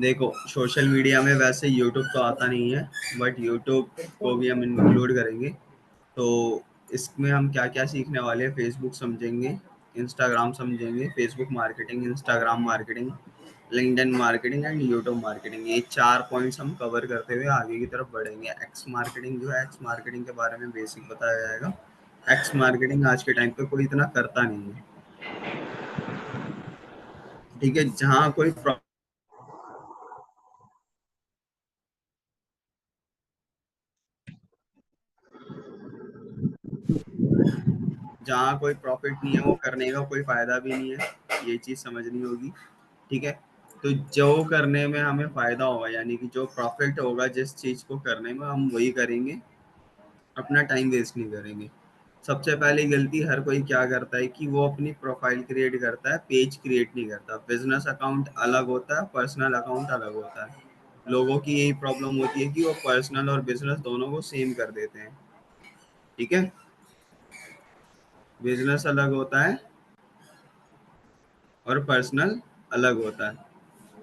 देखो, social media में वैसे यूट्यूब तो आता नहीं है, बट यूट्यूब को भी हम इंक्लूड करेंगे। तो इसमें हम क्या क्या सीखने वाले हैं, फेसबुक समझेंगे, इंस्टाग्राम समझेंगे, Facebook marketing, Instagram marketing, LinkedIn marketing and YouTube marketing. ये 4 पॉइंट्स हम कवर करते हुए आगे की तरफ बढ़ेंगे। एक्स मार्केटिंग जो है, एक्स मार्केटिंग के बारे में बेसिक बताया जाएगा। एक्स मार्केटिंग आज के टाइम पे कोई इतना करता नहीं है, ठीक है। जहाँ कोई प्रॉफिट नहीं है वो करने का कोई फायदा भी नहीं है, ये चीज़ समझनी होगी, ठीक है। तो जो करने में हमें फायदा होगा, यानी कि जो प्रॉफिट होगा जिस चीज़ को करने में, हम वही करेंगे, अपना टाइम वेस्ट नहीं करेंगे। सबसे पहली गलती हर कोई क्या करता है कि वो अपनी प्रोफाइल क्रिएट करता है, पेज क्रिएट नहीं करता। बिजनेस अकाउंट अलग होता है, पर्सनल अकाउंट अलग होता है। लोगों की यही प्रॉब्लम होती है कि वो पर्सनल और बिजनेस दोनों को सेम कर देते हैं, ठीक है। बिजनेस अलग होता है और पर्सनल अलग होता है।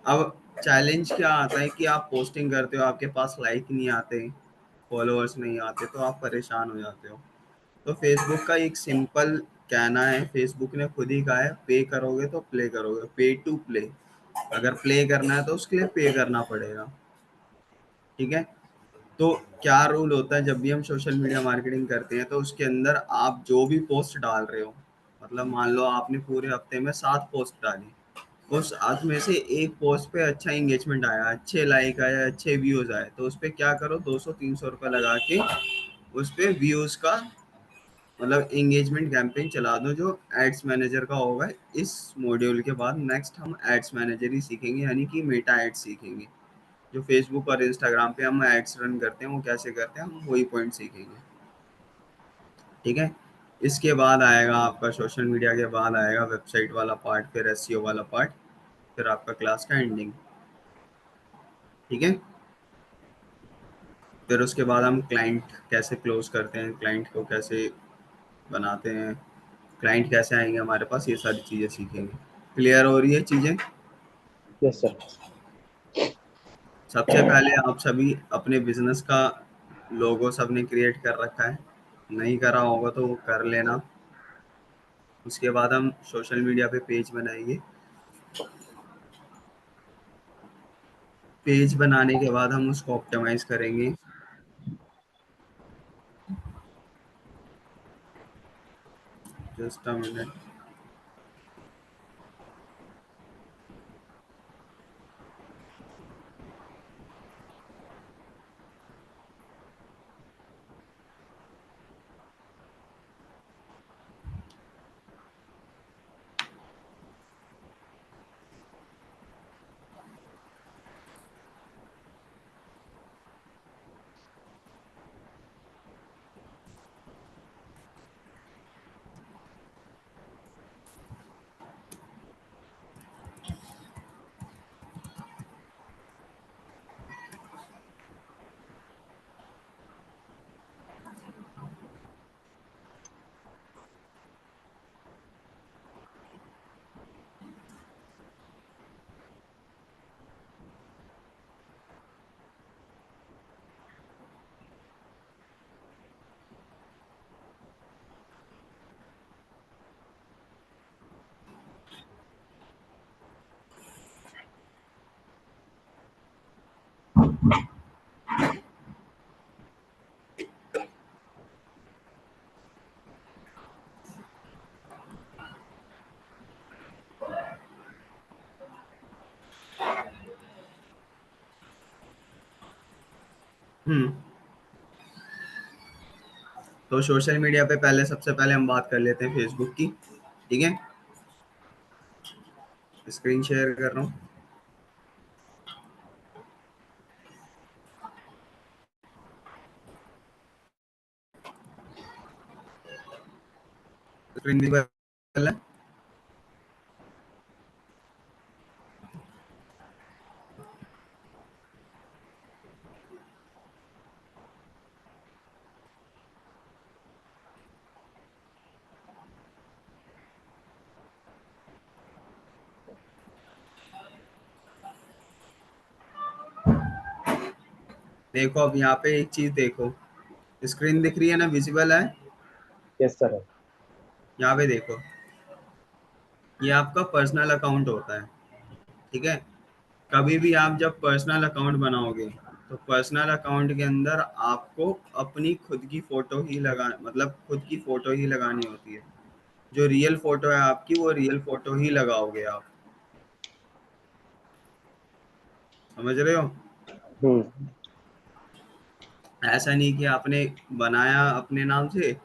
अब चैलेंज क्या आता है कि आप पोस्टिंग करते हो, आपके पास लाइक नहीं आते, फॉलोअर्स नहीं आते, तो आप परेशान हो जाते हो। तो फेसबुक का एक सिंपल कहना है, फेसबुक ने खुद ही कहा है, पे करोगे तो प्ले करोगे, पे टू प्ले। अगर प्ले करना है तो उसके लिए पे करना पड़ेगा, ठीक है। तो क्या रूल होता है जब भी हम सोशल मीडिया मार्केटिंग करते हैं, तो उसके अंदर आप जो भी पोस्ट डाल रहे हो, मतलब मान लो आपने पूरे हफ्ते में 7 पोस्ट डाली, उस 7 में से एक पोस्ट पे अच्छा इंगेजमेंट आया, अच्छे लाइक आया, अच्छे व्यूज आए, तो उस पे क्या करो, 200-300 रुपये लगा के उस पे व्यूज का मतलब एंगेजमेंट कैंपेन चला दो, जो एड्स मैनेजर का होगा। इस मॉड्यूल के बाद नेक्स्ट हम एड्स मैनेजर ही सीखेंगे, यानी कि मेटा एड्स सीखेंगे। जो फेसबुक और इंस्टाग्राम पे हम एड्स रन करते हैं वो कैसे करते हैं, हम वही पॉइंट सीखेंगे, ठीक है। इसके बाद आएगा आपका, सोशल मीडिया के बाद आएगा वेबसाइट वाला पार्ट, फिर एसईओ वाला पार्ट, फिर आपका क्लास का एंडिंग, ठीक है। फिर उसके बाद हम क्लाइंट कैसे क्लोज करते हैं, क्लाइंट को कैसे बनाते हैं, क्लाइंट कैसे आएंगे हमारे पास, ये सारी चीज़ें सीखेंगे। क्लियर हो रही है चीज़ें? Yes sir. सबसे पहले आप सभी अपने बिजनेस का लोगो सबने क्रिएट कर रखा है, नहीं करा होगा तो वो कर लेना। उसके बाद हम सोशल मीडिया पे पेज बनाएंगे। पेज बनाने के बाद हम उसको ऑप्टिमाइज करेंगे। Just a minute. हम्म। तो सोशल मीडिया पे पहले, सबसे पहले हम बात कर लेते हैं फेसबुक की, ठीक है। स्क्रीन शेयर कर रहा हूँ। स्क्रीन विजिबल है? देखो अब यहाँ पे एक चीज देखो, स्क्रीन दिख रही है ना, विजिबल है? Yes sir. यहाँ पे देखो, ये आपका पर्सनल अकाउंट होता है, ठीक है? कभी भी आप जब पर्सनल अकाउंट बनाओगे, तो पर्सनल अकाउंट के अंदर आपको अपनी खुद की फोटो ही लगा, मतलब खुद की फोटो ही लगानी होती है। जो रियल फोटो है आपकी, वो रियल फोटो ही लगाओगे आप। समझ रहे हो? हम्म। ऐसा नहीं कि आपने बनाया अपने नाम से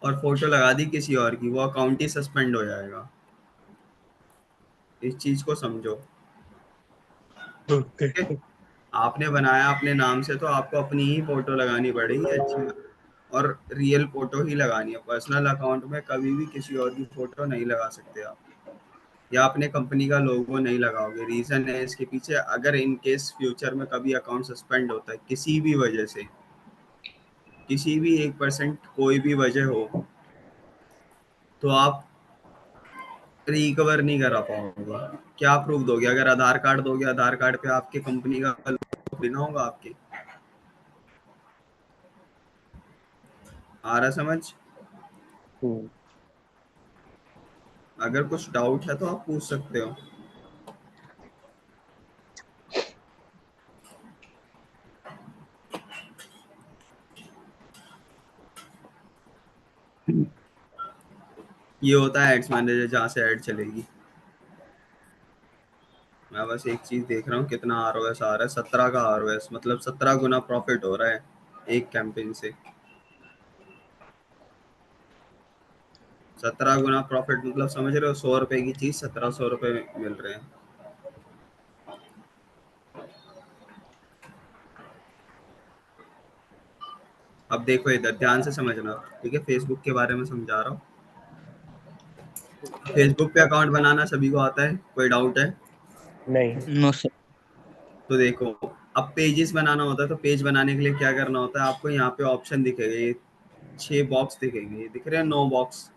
और फोटो लगा दी किसी और की, वो अकाउंट ही सस्पेंड हो जाएगा। इस चीज को समझो, ओके। ठीक है? आपने बनाया अपने नाम से, तो आपको अपनी ही फोटो लगानी पड़ेगी अच्छी, और रियल फोटो ही लगानी है। पर्सनल अकाउंट में कभी भी किसी और की फोटो नहीं लगा सकते आप, या अपने कंपनी का लोगो नहीं लगाओगे। रीजन है इसके पीछे, अगर इन केस फ्यूचर में कभी अकाउंट सस्पेंड होता है किसी भी वजह से, किसी भी 1% कोई भी वजह हो, तो आप रिकवर नहीं करा पाओगे। क्या प्रूफ दोगे? अगर आधार कार्ड दोगे, आधार कार्ड पे आपके कंपनी का लोगो बिना होगा आपके। आ रहा समझ? हम्म। अगर कुछ डाउट है तो आप पूछ सकते हो। ये होता है एड्स मैनेजर, जहाँ से एड चलेगी। मैं बस एक चीज देख रहा हूँ, कितना आरओएस आ रहा है। 17 का आरओएस, मतलब 17 गुना प्रॉफिट हो रहा है एक कैंपेन से। 17 गुना प्रॉफिट, मतलब समझ रहे हो? 100 रुपए की चीज 1700 रुपए में मिल रहे हैं। अब देखो इधर ध्यान से समझना, ठीक है? फेसबुक के बारे में समझा रहा हूँ। फेसबुक पे अकाउंट बनाना सभी को आता है, कोई डाउट है? नहीं। No sir. तो देखो, अब पेजेस बनाना होता है, तो पेज बनाने के लिए क्या करना होता है? आपको यहाँ पे ऑप्शन दिखेगा, ये 6 बॉक्स दिखेंगे, ये दिख रहे हैं 9 बॉक्स।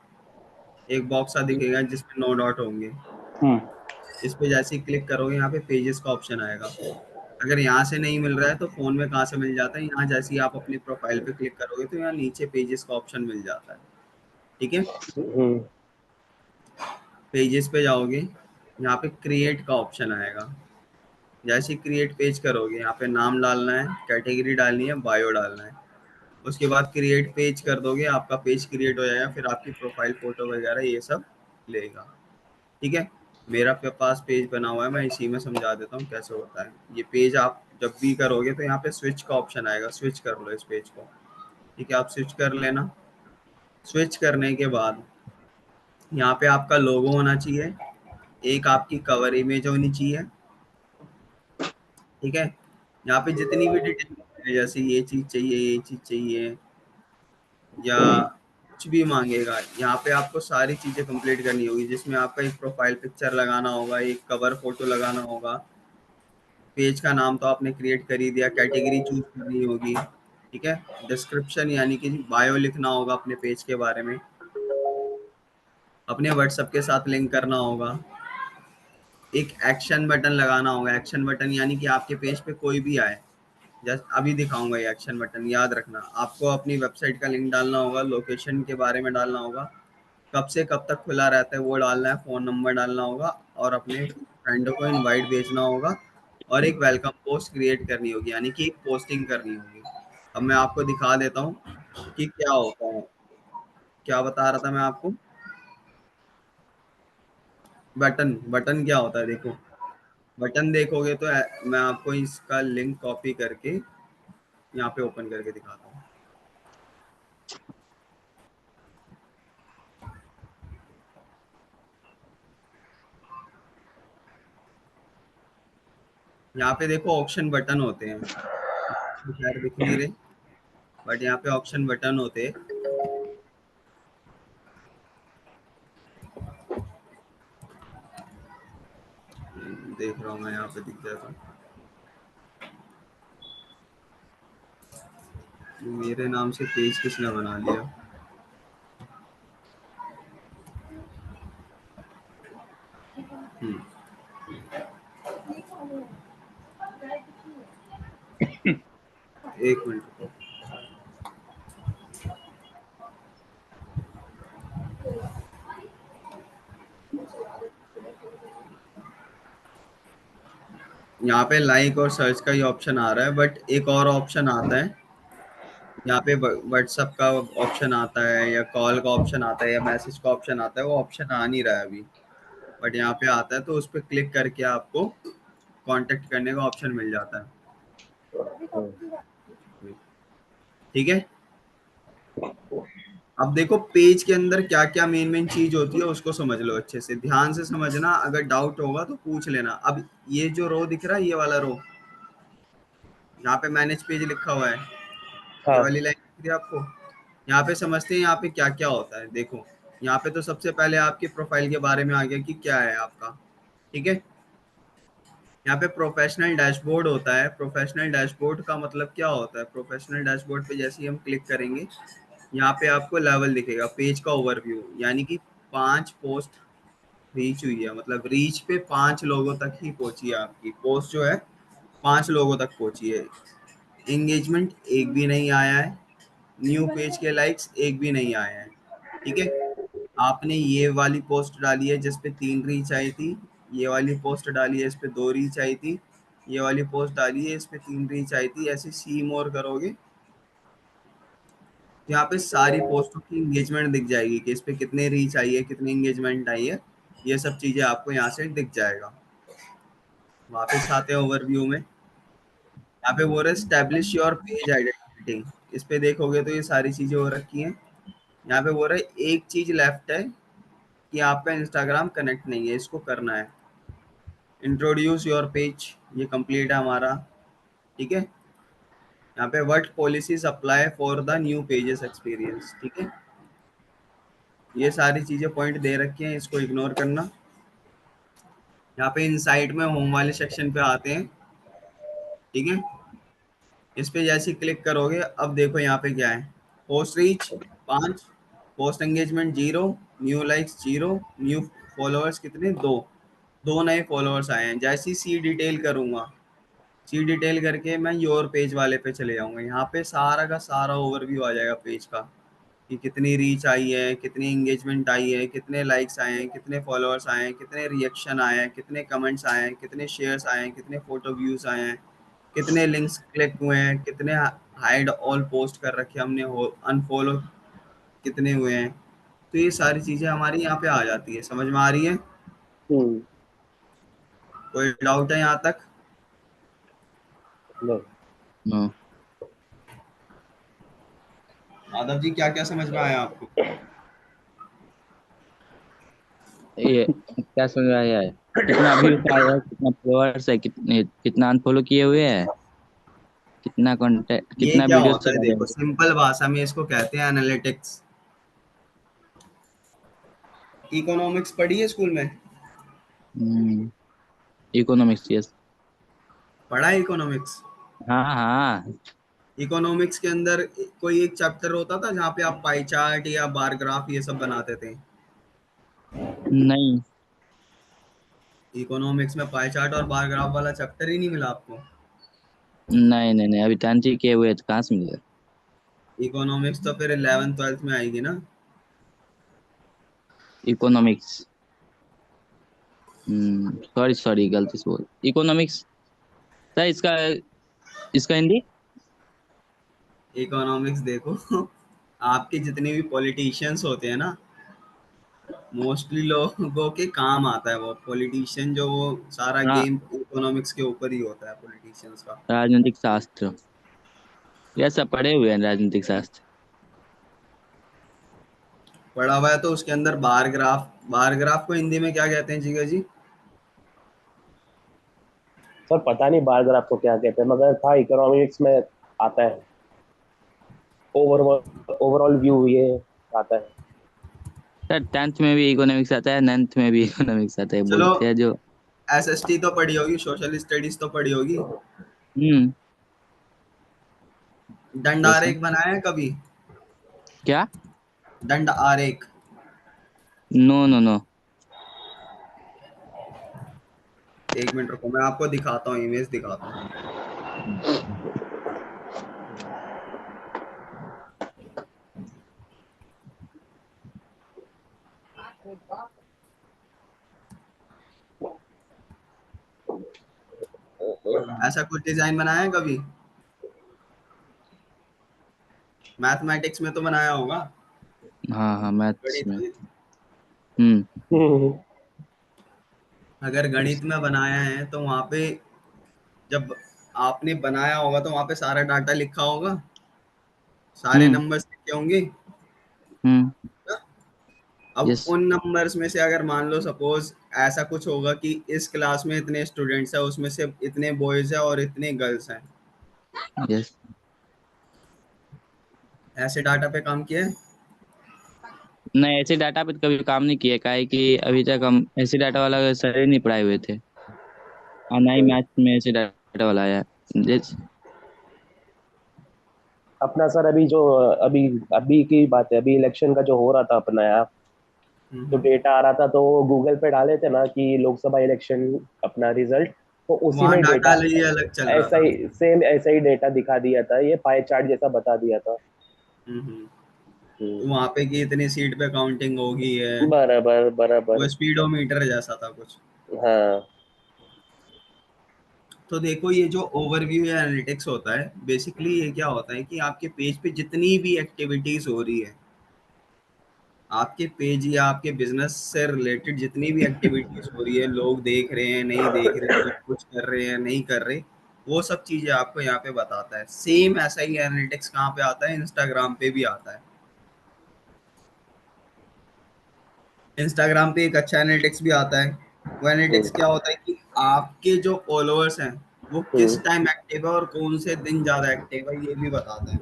एक बॉक्स सा दिखेगा जिसमें 9 डॉट होंगे। हम्म। इस पे जैसे ही क्लिक करोगे, यहाँ पे पेजेस का ऑप्शन आएगा। अगर यहाँ से नहीं मिल रहा है तो फोन में कहाँ से मिल जाता है? यहाँ जैसे ही आप अपनी प्रोफाइल पे क्लिक करोगे, तो यहाँ नीचे पेजेस का ऑप्शन मिल जाता है, ठीक है? हम्म। पेजेस पे जाओगे, यहाँ पे क्रिएट का ऑप्शन आएगा। जैसे ही क्रिएट पेज करोगे, यहाँ पे नाम डालना है, कैटेगरी डालनी है, बायो डालना है। उसके बाद क्रिएट पेज कर दोगे, आपका पेज क्रिएट हो जाएगा। फिर आपकी प्रोफाइल फोटो वगैरह ये सब लेगा, ठीक है? मेरा पास पेज बना हुआ है, मैं इसी में समझा देता हूँ कैसे होता है। ये पेज आप जब भी करोगे, तो यहाँ पे स्विच का ऑप्शन आएगा, स्विच कर लो इस पेज को, ठीक है? आप स्विच कर लेना। स्विच करने के बाद यहाँ पे आपका लोगो होना चाहिए, एक आपकी कवर इमेज होनी चाहिए, ठीक है? यहाँ पे जितनी भी डिटेल, जैसे ये चीज चाहिए, ये चीज चाहिए, या कुछ भी मांगेगा, यहाँ पे आपको सारी चीजें कंप्लीट करनी होगी। जिसमें आपका एक प्रोफाइल पिक्चर लगाना होगा, एक कवर फोटो लगाना होगा, पेज का नाम तो आपने क्रिएट कर ही दिया, कैटेगरी चूज करनी होगी, ठीक है? डिस्क्रिप्शन यानी कि बायो लिखना होगा अपने पेज के बारे में, अपने व्हाट्सएप के साथ लिंक करना होगा, एक एक्शन बटन लगाना होगा। एक्शन बटन यानी कि आपके पेज पे कोई भी आए, जैसे अभी दिखाऊंगा ये एक्शन बटन, याद रखना। आपको अपनी वेबसाइट का लिंक डालना होगा, लोकेशन के बारे में डालना होगा, कब से कब तक खुला रहता है वो डालना है, फ़ोन नंबर डालना होगा, और अपने फ्रेंडों को इनवाइट भेजना होगा, और एक वेलकम पोस्ट क्रिएट करनी होगी, यानी कि एक पोस्टिंग करनी होगी। अब मैं आपको दिखा देता हूँ कि क्या होता है। क्या बता रहा था मैं आपको? बटन, बटन क्या होता है देखो। बटन देखोगे तो मैं आपको इसका लिंक कॉपी करके यहाँ पे ओपन करके दिखाता हूँ। यहाँ पे देखो ऑप्शन बटन होते हैं, तो शायद दिख नहीं रहे, बट यहाँ पे ऑप्शन बटन होते हैं। देख रहा हूँ मैं, यहाँ पे दिख जाता है। मेरे नाम से पेज किसने बना लिया? हम्म, एक मिनट रुको। यहाँ पे लाइक और सर्च का ही ऑप्शन आ रहा है, बट एक और ऑप्शन आता है यहाँ पे, व्हाट्सएप का ऑप्शन आता है या कॉल का ऑप्शन आता है या मैसेज का ऑप्शन आता है, वो ऑप्शन आ नहीं रहा है अभी, बट यहाँ पे आता है, तो उस पर क्लिक करके आपको कांटेक्ट करने का ऑप्शन मिल जाता है। ठीक है, अब देखो पेज के अंदर क्या क्या मेन मेन चीज होती है उसको समझ लो, अच्छे से ध्यान से समझना, अगर डाउट होगा तो पूछ लेना। अब ये जो रो दिख रहा है, ये वाला रो, यहाँ पे मैनेज पेज लिखा हुआ है, ये हाँ। वाली लाइन दिख रही है आपको, यहाँ पे समझते हैं यहाँ पे क्या क्या होता है। देखो यहाँ पे तो सबसे पहले आपके प्रोफाइल के बारे में आ गया कि क्या है आपका। ठीक है, यहाँ पे प्रोफेशनल डैशबोर्ड होता है। प्रोफेशनल डैशबोर्ड का मतलब क्या होता है, प्रोफेशनल डैशबोर्ड पे जैसे ही हम क्लिक करेंगे, यहाँ पे आपको लेवल दिखेगा, पेज का ओवरव्यू, यानी कि 5 पोस्ट रीच हुई है, मतलब रीच पे 5 लोगों तक ही पहुंची है, आपकी पोस्ट जो है 5 लोगों तक पहुंची है। एंगेजमेंट एक भी नहीं आया है, न्यू पेज के लाइक्स एक भी नहीं आए हैं। ठीक है, आपने ये वाली पोस्ट डाली है जिस पे 3 रीच आई थी, ये वाली पोस्ट डाली है इस पे 2 रीच आई थी, ये वाली पोस्ट डाली है इस पे 3 रीच आई थी, ऐसे सी मोर करोगे, तो यहाँ पे सारी पोस्टों की एंगेजमेंट दिख जाएगी कि इस पे कितने रीच आई है, कितनी एंगेजमेंट आई है, ये सब चीजें आपको यहाँ से दिख जाएगा। वापस आते हैं ओवरव्यू में, यहाँ पे बोल रहे स्टैब्लिश योर पेज आइडेंटिटी, इस पे देखोगे तो ये सारी चीजें हो रखी हैं। यहाँ पे बोल रहे एक चीज लेफ्ट है कि आपका इंस्टाग्राम कनेक्ट नहीं है, इसको करना है। इंट्रोड्यूस योर पेज, ये कंप्लीट है हमारा। ठीक है, यहाँ पे what policies apply for the new pages experience. ठीक है, ये सारी चीजें पॉइंट दे रखी हैं, इसको इग्नोर करना। यहाँ पे इनसाइट में होम वाले सेक्शन पे आते हैं। ठीक है, इस पे जैसे क्लिक करोगे, अब देखो यहाँ पे क्या है, post reach 5, post engagement 0, new likes 0, new followers कितने, 2, 2 नए फॉलोअर्स आए हैं। जैसे ही सी डिटेल करूंगा, सी डिटेल करके मैं योर पेज वाले पे चले जाऊंगा, यहाँ पे सारा का सारा ओवरव्यू आ जाएगा पेज का, कि कितनी रीच आई है, कितनी एंगेजमेंट आई है, कितने लाइक्स आए हैं, कितने फॉलोअर्स आए हैं, कितने रिएक्शन आए हैं, कितने कमेंट्स आए हैं, कितने शेयर्स आए हैं, कितने फोटो व्यूज आए हैं, कितने लिंक्स क्लिक हुए हैं, कितने हाइड ऑल पोस्ट कर रखे हमने, हो अनफॉलो कितने हुए हैं। तो ये सारी चीज़ें हमारी यहाँ पे आ जाती है, समझ में आ रही है? हम्म। कोई डाउट है यहाँ तक? नहीं। नो। माधव जी क्या क्या समझ में आया आपको? ये क्या समझ में आया है, कितना व्यूज आया है, कितना फॉलोअर्स है, कितने कितना अनफॉलो किए हुए हैं, कितना कंटेंट, ये कितना क्या वीडियो होता है, चला रहे देखो हैं। सिंपल भाषा में इसको कहते हैं एनालिटिक्स। इकोनॉमिक्स पढ़ी है स्कूल में? Economics, yes. पढ़ा है इकोनॉमिक्स? हाँ हाँ। इकोनॉमिक्स के अंदर कोई एक चैप्टर होता था जहाँ पे आप पाई चार्ट या बार ग्राफ ये सब बनाते थे? नहीं इकोनॉमिक्स में पाई चार्ट और बार ग्राफ वाला चैप्टर ही नहीं मिला आपको? नहीं नहीं नहीं, अभी 10th किए हुए तो कहाँ से मिलेगा। इकोनॉमिक्स तो फिर 11th 12th में आएगी ना। इकोनॉमिक्स, सॉरी सॉरी, गलती से बोल, इकोनॉमिक्स सर, इसका इसका हिंदी। इकोनॉमिक्स देखो आपके जितने भी पॉलिटिशियंस होते हैं ना, मोस्टली लोगों के काम आता है वो पॉलिटिशियन, जो वो सारा हाँ, गेम इकोनॉमिक्स के ऊपर ही होता है पॉलिटिशियंस का। राजनीतिक शास्त्र, ये सब पढ़े हुए हैं राजनीतिक शास्त्र। पढ़ा हुआ है तो उसके अंदर बार ग्राफ को हिंदी में क्या कहते हैं जीगा जी? सर पता नहीं बार आपको क्या कहते हैं, मगर था इकोनॉमिक्स में आता है। ओवरऑल ओवरऑल व्यू ये आता है। सर 10th में भी इकोनॉमिक्स आता है, 9th में भी इकोनॉमिक्स आता है, चलो, बोलते हैं जो। एसएसटी तो पढ़ी होगी, सोशल स्टडीज तो पढ़ी होगी। हम्म। दंड यस सर। आरेख बनाया है कभी? क्या? दंड आरेख? No no no. एक मिनट रुको, मैं आपको दिखाता हूँ, इमेज दिखाता हूँ। ऐसा कुछ डिजाइन बनाया है कभी? मैथमेटिक्स में तो बनाया होगा, हाँ हाँ, मैथ्स गणित में। में। हम्म। हम्म। अगर गणित में बनाया है तो वहां पे जब आपने बनाया होगा तो वहां पे सारा डाटा लिखा होगा, सारे हम्म। नंबर्स लिखे होंगे। हम्म। अब यस। उन नंबर्स में से अगर मान लो सपोज ऐसा कुछ होगा कि इस क्लास में इतने स्टूडेंट्स हैं, उसमें से इतने बॉयज हैं और इतने गर्ल्स हैं, यस। ऐसे डाटा पे काम किया है? नहीं, ऐसे डाटा पे तो कभी काम नहीं किया, काहे कि अभी तक हम ऐसे डाटा वाला सर ही नहीं पढ़ाए हुए थे, और ना ही मैथ्स में ऐसे डाटा वाला आया है। यस। अपना सर अभी जो अभी अभी की बात है, अभी इलेक्शन का जो हो रहा था अपना यहाँ, तो हम्म। डेटा आ रहा था तो गूगल पे डाले थे ना कि लोकसभा इलेक्शन अपना रिजल्ट, तो उसी वहाँ में डाटा डेटा ही अलग चल रहा ऐसा था। ही सेम ऐसा ही डेटा दिखा दिया था, ये पाई चार्ट जैसा बता दिया था। तो वहाँ पे कि इतनी सीट पे काउंटिंग होगी है, बराबर वो बराबर। स्पीडोमीटर जैसा था कुछ। हाँ। तो देखो ये जो ओवरव्यू या एनालिटिक्स होता है, बेसिकली ये क्या होता है कि आपके पेज पे जितनी भी एक्टिविटीज हो रही है, आपके पेज या आपके बिजनेस से रिलेटेड जितनी भी एक्टिविटीज हो रही है, लोग देख रहे हैं नहीं देख रहे, लोग कुछ कर रहे हैं नहीं कर रहे, वो सब चीजें आपको यहाँ पे बताता है। सेम ऐसा ही एनालिटिक्स कहाँ पे आता है? इंस्टाग्राम पे भी आता है। इंस्टाग्राम पे एक अच्छा एनालिटिक्स भी आता है। वो एनालिटिक्स हम्म। क्या होता है कि आपके जो फॉलोअर्स हैं वो किस हम्म। टाइम एक्टिव है और कौन से दिन ज्यादा एक्टिव है, ये भी बताता है।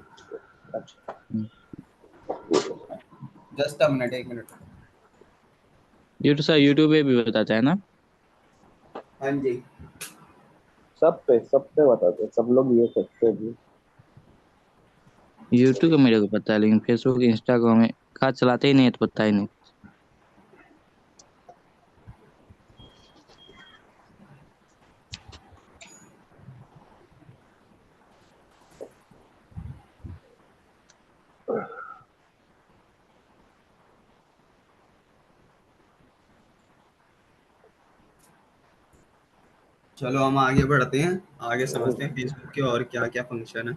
अच्छा। जस्ट अ मिनट, एक मिनट। यूट्यूब सर, यूट्यूब पे भी बताता है ना? हाँ जी। सब पे बताते हैं, सब लोग ये करते भी। यूट्यूब का मेरे को पता है, लेकिन फेसबुक इंस्टाग्राम में खास चलाते ही नहीं है, तो पता ही नहीं। चलो हम आगे बढ़ते हैं, आगे समझते हैं फेसबुक के और क्या क्या फंक्शन है।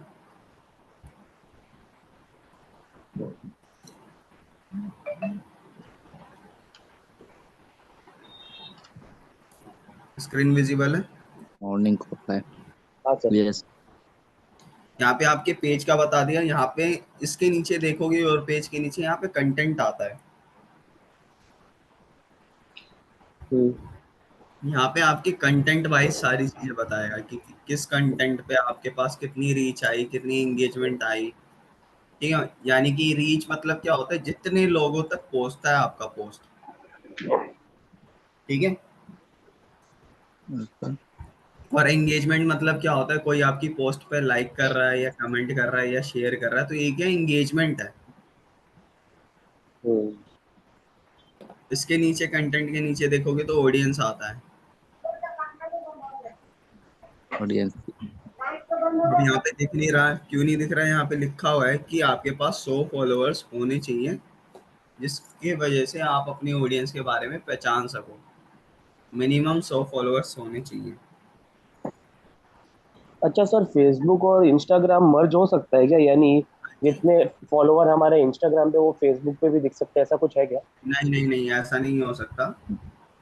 स्क्रीन विजिबल है? मॉर्निंग को होता है। हाँ सर। यस। यहाँ पे आपके पेज का बता दिया। यहाँ पे इसके नीचे देखोगे और पेज के नीचे यहाँ पे कंटेंट आता है। हम्म। यहाँ पे आपके कंटेंट वाइज सारी चीजें बताएगा कि किस कंटेंट पे आपके पास कितनी रीच आई, कितनी एंगेजमेंट आई। ठीक है, यानी कि रीच मतलब क्या होता है? जितने लोगों तक पहुंचता है आपका पोस्ट। ठीक है। अच्छा। और एंगेजमेंट मतलब क्या होता है? कोई आपकी पोस्ट पे लाइक कर रहा है या कमेंट कर रहा है या शेयर कर रहा है, तो ये क्या एंगेजमेंट है। हम्म। इसके नीचे कंटेंट के नीचे देखोगे तो ऑडियंस आता है। ऑडियंस। अब यहाँ पे दिख नहीं रहा, क्यों नहीं दिख रहा है? यहाँ पे लिखा हुआ है कि आपके पास 100 फॉलोअर्स होने चाहिए, जिसकी वजह से आप अपनी ऑडियंस के बारे में पहचान सको। मिनिमम 100 फॉलोअर्स होने चाहिए। अच्छा सर, फेसबुक और इंस्टाग्राम मर्ज हो सकता है क्या, यानी जितने फॉलोवर हमारे इंस्टाग्राम पे वो फेसबुक पे भी दिख सकते हैं, ऐसा कुछ है क्या? नहीं नहीं नहीं, ऐसा नहीं हो सकता।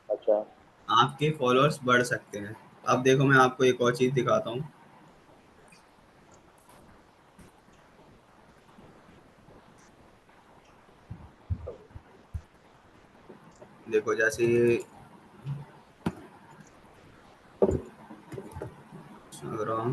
अच्छा। आपके फॉलोअर्स बढ़ सकते हैं। अब देखो मैं आपको एक और चीज दिखाता हूँ। देखो जैसे इंस्टाग्राम,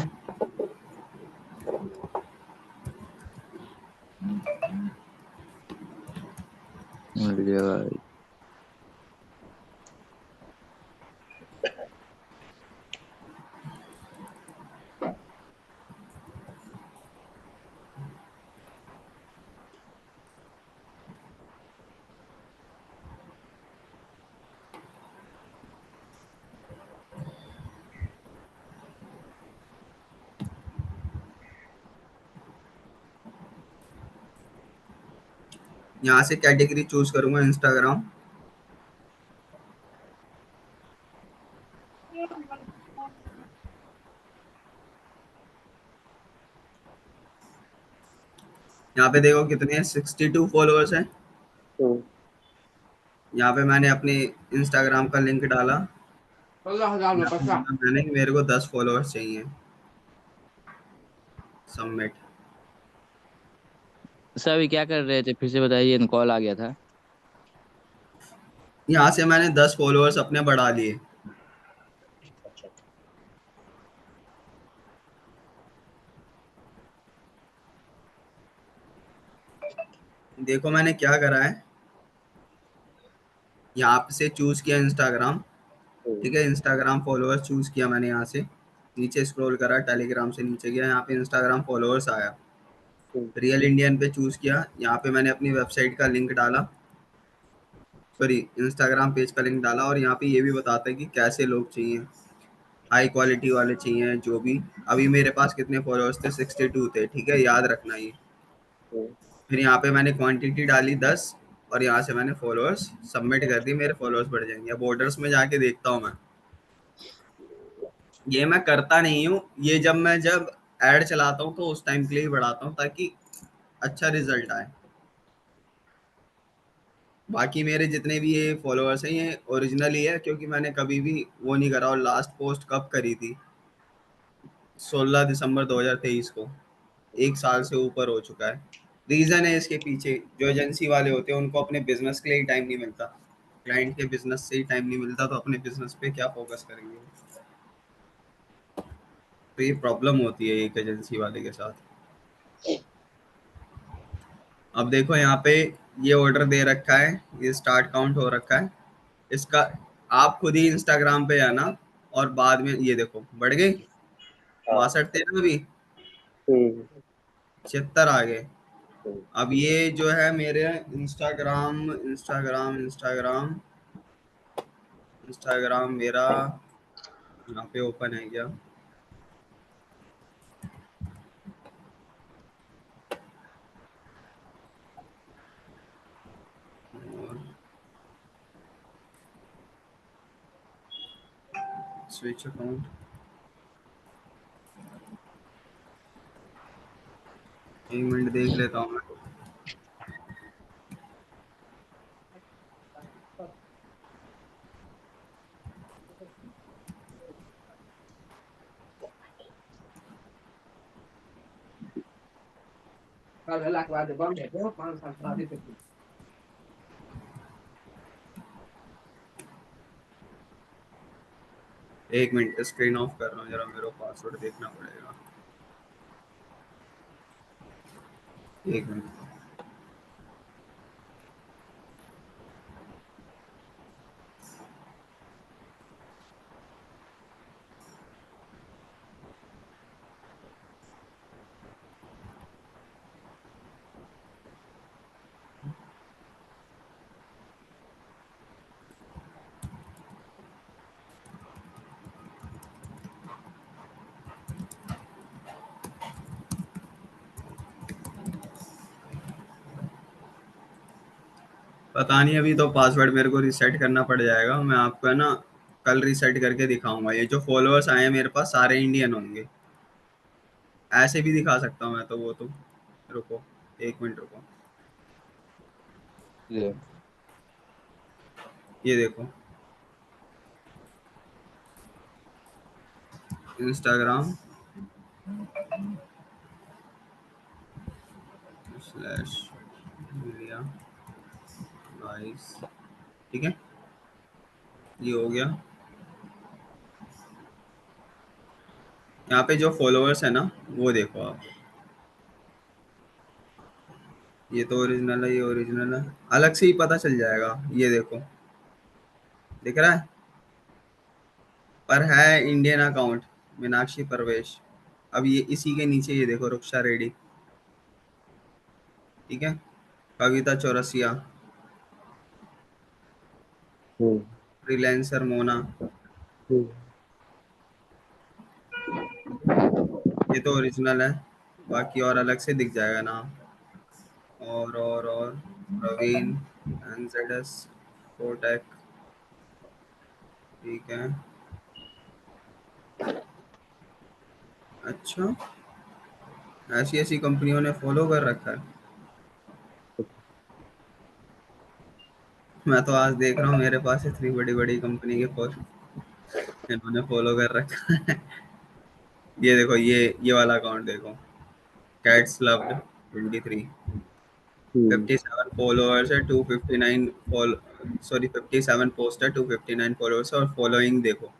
यहाँ से कैटेगरी चूज करूंगा इंस्टाग्राम। यहाँ पे देखो कितने हैं, 62 फॉलोअर्स हैं। हम्म, यहाँ पे मैंने अपने इंस्टाग्राम का लिंक डाला, यहाँ पे बोला मैंने कि मेरे को 10 फॉलोअर्स चाहिए, सबमिट। सर अभी क्या कर रहे थे, फिर से बताइए, कॉल आ गया था। यहाँ से मैंने 10 फॉलोअर्स अपने बढ़ा लिए। अच्छा। देखो मैंने क्या करा है, यहाँ से चूज किया इंस्टाग्राम, हम्म, ठीक है, इंस्टाग्राम फॉलोअर्स चूज किया मैंने, यहाँ से नीचे स्क्रॉल करा, टेलीग्राम से नीचे गया, यहाँ पे इंस्टाग्राम फॉलोअर्स आया, हम्म, रियल इंडियन पे चूज किया, यहाँ पे मैंने अपनी वेबसाइट का लिंक डाला, सॉरी इंस्टाग्राम पेज का लिंक डाला, और यहाँ पे ये भी बताता है कि कैसे लोग चाहिए, हाई क्वालिटी वाले चाहिए जो भी। अभी मेरे पास कितने फॉलोअर्स थे, 62 थे, ठीक है, याद रखना ये। हम्म, फिर यहाँ पे मैंने क्वांटिटी डाली 10, और यहाँ से मैंने फॉलोअर्स सबमिट कर दी, मेरे फॉलोअर्स बढ़ जाएंगे। अब ऑर्डर्स में जाके देखता हूँ मैं, ये मैं करता नहीं हूँ, ये जब ऐड चलाता हूँ तो उस टाइम के लिए ही बढ़ाता हूँ, ताकि अच्छा रिजल्ट आए। बाकी मेरे जितने भी ये फॉलोअर्स हैं ये ओरिजिनल ही है, क्योंकि मैंने कभी भी वो नहीं करा। और लास्ट पोस्ट कब करी थी, 16 दिसंबर 2023 को, एक साल से ऊपर हो चुका है। रीजन है इसके पीछे, जो एजेंसी वाले होते हैं उनको अपने बिजनेस के लिए ही टाइम नहीं मिलता, क्लाइंट के बिजनेस से ही टाइम नहीं मिलता, तो अपने बिजनेस पे क्या फोकस करेंगे। तो ये प्रॉब्लम होती है एक एजेंसी वाले के साथ। अब देखो यहाँ पे ये ऑर्डर दे रखा है, ये स्टार्ट काउंट हो रखा है इसका। आप खुद ही इंस्टाग्राम पे आना, और बाद में ये देखो बढ़ गई, हाँ, 62 थे ना अभी, हम्म, 76 आ गए। हम्म, अब ये जो है मेरे इंस्टाग्राम इंस्टाग्राम इंस्टाग्राम इंस्टाग्राम मेरा यहाँ पे ओपन है क्या, और स्विच अकाउंट, एक मिनट देख लेता हूँ मैं। एक मिनट स्क्रीन ऑफ कर रहा हूँ जरा, मेरे को पासवर्ड देखना पड़ेगा, एक मिनट। पता नहीं, अभी तो पासवर्ड मेरे को रिसेट करना पड़ जाएगा, मैं आपको है ना कल रिसेट करके दिखाऊंगा। ये जो फॉलोअर्स आए हैं मेरे पास सारे इंडियन होंगे, ऐसे भी दिखा सकता हूँ मैं तो, वो तो रुको, एक मिनट रुको, ये, ये देखो इंस्टाग्राम स्लैश मीडिया गाइस, ठीक है, ये हो गया। यहाँ पे जो फॉलोअर्स है ना वो देखो आप, ये तो ओरिजिनल है, ये ओरिजिनल है, अलग से ही पता चल जाएगा, ये देखो दिख रहा है, पर है इंडियन अकाउंट, मीनाक्षी परवेश। अब ये इसी के नीचे ये देखो, रुक्षा रेड्डी, ठीक है, कविता चौरसिया, हम्म, फ्रीलांसर मोना, हम्म, ये तो ओरिजिनल है, बाकी और अलग से दिख जाएगा नाम। और प्रवीण, एनजेडएस, कोटेक, ठीक है। अच्छा, ऐसी ऐसी कंपनियों ने फॉलो कर रखा है। मैं तो आज देख रहा हूँ मेरे पास इतनी बड़ी बड़ी कंपनी के इन्होंने फॉलो कर रखा है। ये देखो, ये वाला अकाउंट देखो, कैट्स लव्ड 23, हम्म 57 फॉलोअर्स है, 259 फॉलो, सॉरी 57 पोस्ट है, 259 फॉलोअर्स है, और फॉलोइंग देखो।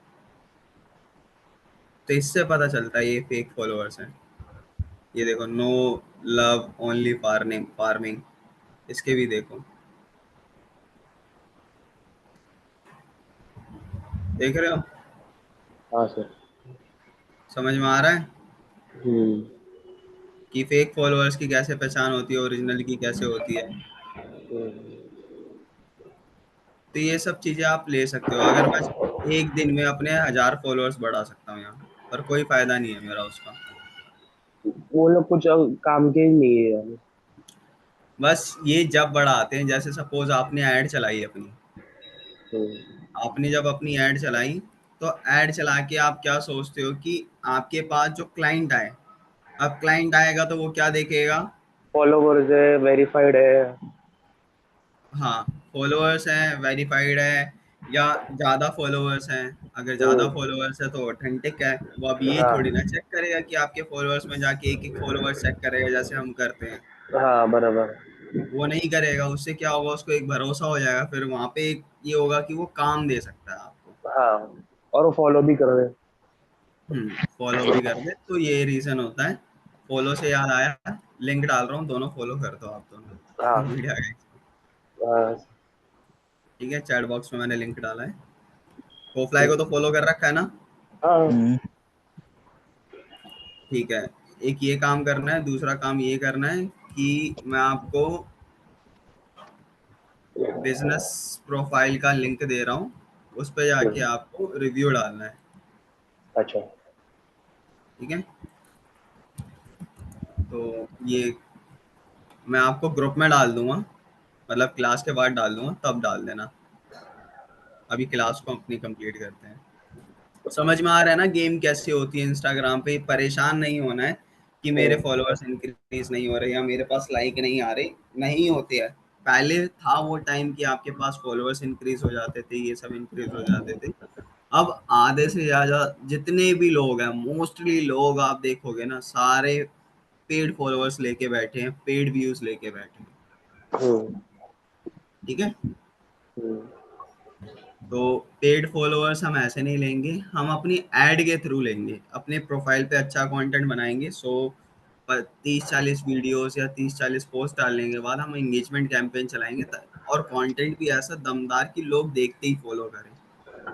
तो इससे पता चलता है ये फेक फॉलोअर्स हैं। ये देखो, no love only farming farming, इसके भी देखो, देख रहे हो? हाँ सर। समझ में आ रहा है हम्म कि फेक फॉलोअर्स की कैसे पहचान होती है, ओरिजिनल की कैसे होती है। तो ये सब चीजें आप ले सकते हो। अगर मैं एक दिन में अपने 1000 फॉलोअर्स बढ़ा सकता हूँ यहाँ, पर कोई फायदा नहीं है मेरा उसका। वो लोग कुछ काम के ही नहीं है यार। बस ये जब बढ़ाते हैं, जैसे सपोज आपने ऐड चलाई अपनी, हम्म, आपने जब अपनी ऐड चलाई, तो ऐड चला के आप क्या सोचते हो कि आपके पास जो क्लाइंट आए, अब क्लाइंट आएगा तो वो क्या देखेगा? फॉलोवर्स है, वेरीफाइड है। हाँ, फॉलोअर्स हैं, वेरीफाइड है, या ज़्यादा फॉलोअर्स हैं। अगर ज़्यादा हम्म, फॉलोअर्स है तो ऑथेंटिक है। वो अब ये थोड़ी ना हाँ चेक करेगा कि आपके फॉलोअर्स में जाके एक एक फॉलोअर्स चेक करेगा जैसे हम करते हैं। हाँ बराबर। वो नहीं करेगा। उससे क्या होगा, उसको एक भरोसा हो जाएगा, फिर वहाँ पे एक ये होगा कि वो काम दे सकता है आपको। हाँ, और वो फॉलो भी कर रहे हैं। फॉलो भी कर दे, तो ये रीज़न होता है। फॉलो से याद आया, लिंक डाल रहा हूँ, दोनों फॉलो कर दो आप हाँ दोनों मीडिया गाइस। हाँ। ठीक है, चैट बॉक्स में मैंने लिंक डाला है। कोफ्लाई को तो हम्म, फॉलो कर रखा है ना? हाँ हम्म, ठीक है। एक ये काम करना है, दूसरा काम ये करना है कि मैं आपको बिजनेस प्रोफाइल का लिंक दे रहा हूँ, उस पर जाके हम्म, आपको रिव्यू डालना है। अच्छा। ठीक है, तो ये मैं आपको ग्रुप में डाल दूंगा, मतलब क्लास के बाद डाल दूंगा, तब डाल देना। अभी क्लास को अपनी कंप्लीट करते हैं। समझ में आ रहा है ना गेम कैसे होती है इंस्टाग्राम पे? परेशान नहीं होना है कि मेरे हम्म फॉलोअर्स इंक्रीज नहीं हो रहे या मेरे पास लाइक नहीं आ रहे। नहीं होते हैं। पहले था वो टाइम कि आपके पास फॉलोअर्स इंक्रीज हो जाते थे, ये सब इंक्रीज हो जाते थे। अब आधे से ज्यादा जितने भी लोग हैं, मोस्टली लोग आप देखोगे ना, सारे पेड फॉलोअर्स लेके बैठे हैं, पेड व्यूज लेके बैठे हैं। हम्म ठीक है, हम्म, तो पेड फॉलोअर्स हम ऐसे नहीं लेंगे, हम अपनी ऐड के थ्रू लेंगे। अपने प्रोफाइल पे अच्छा कंटेंट बनाएंगे, 30-40 वीडियोस या 30-40 पोस्ट डालने के बाद हम एंगेजमेंट कैंपेन चलाएंगे, और कंटेंट भी ऐसा दमदार कि लोग देखते ही फॉलो करें।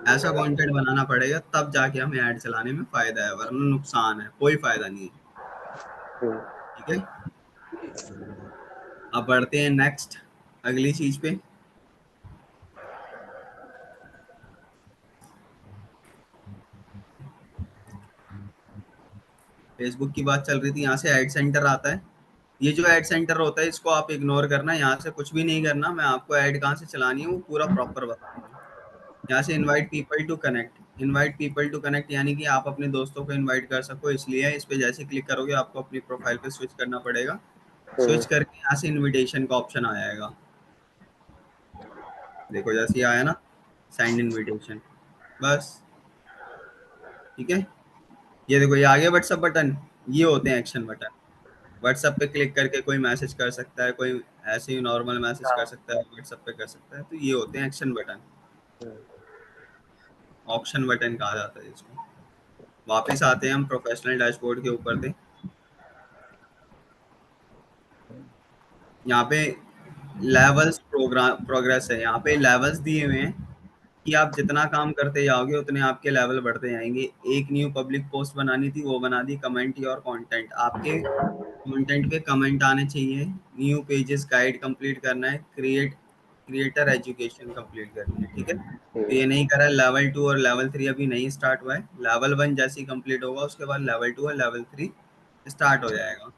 ऐसा कंटेंट बनाना पड़ेगा, तब जाके हमें ऐड चलाने में फायदा है, वरना नुकसान है, कोई फायदा नहीं है। हम्म, ठीक है, अब बढ़ते हैं नेक्स्ट, अगली चीज पे। फेसबुक की बात चल रही थी, यहाँ से एड सेंटर आता है। ये जो एड सेंटर होता है इसको आप इग्नोर करना, यहाँ से कुछ भी नहीं करना। मैं आपको ऐड कहाँ से चलानी है वो पूरा प्रॉपर बताऊंगा। यहाँ से invite people to connect, invite people to connect यानी कि आप अपने दोस्तों को इनवाइट कर सको, इसलिए इस पे जैसे क्लिक करोगे आपको अपनी प्रोफाइल पे स्विच करना पड़ेगा। हम्म, स्विच करके यहाँ से इनविटेशन का ऑप्शन आ जाएगा। देखो जैसे ही आया ना, सेंड इनविटेशन, बस। ठीक है, ये देखो ये आ गया व्हाट्सअप बटन। ये होते हैं एक्शन बटन। व्हाट्सएप पे क्लिक करके कोई मैसेज कर सकता है, कोई ऐसे ही नॉर्मल मैसेज कर हाँ। सकता है, व्हाट्सएप पे कर सकता है। तो ये होते हैं एक्शन बटन, ऑप्शन बटन कहा जाता है इसको। वापस आते हैं हम प्रोफेशनल डैशबोर्ड के ऊपर थे। यहाँ पे लेवल्स प्रोग्राम प्रोग्रेस है, यहाँ पे लेवल्स दिए हुए हैं कि आप जितना काम करते जाओगे उतने आपके लेवल बढ़ते जाएंगे। एक न्यू पब्लिक पोस्ट बनानी थी, वो बना दी। कमेंट योर कंटेंट, आपके कंटेंट पे कमेंट आने चाहिए। न्यू पेजेस गाइड कंप्लीट करना है। क्रिएटर एजुकेशन कंप्लीट करनी है। ठीक है, तो ये नहीं करा। लेवल 2 और लेवल 3 अभी नहीं स्टार्ट हुआ है। लेवल 1 जैसे ही कंप्लीट होगा उसके बाद लेवल 2 और लेवल 3 स्टार्ट हो जाएगा।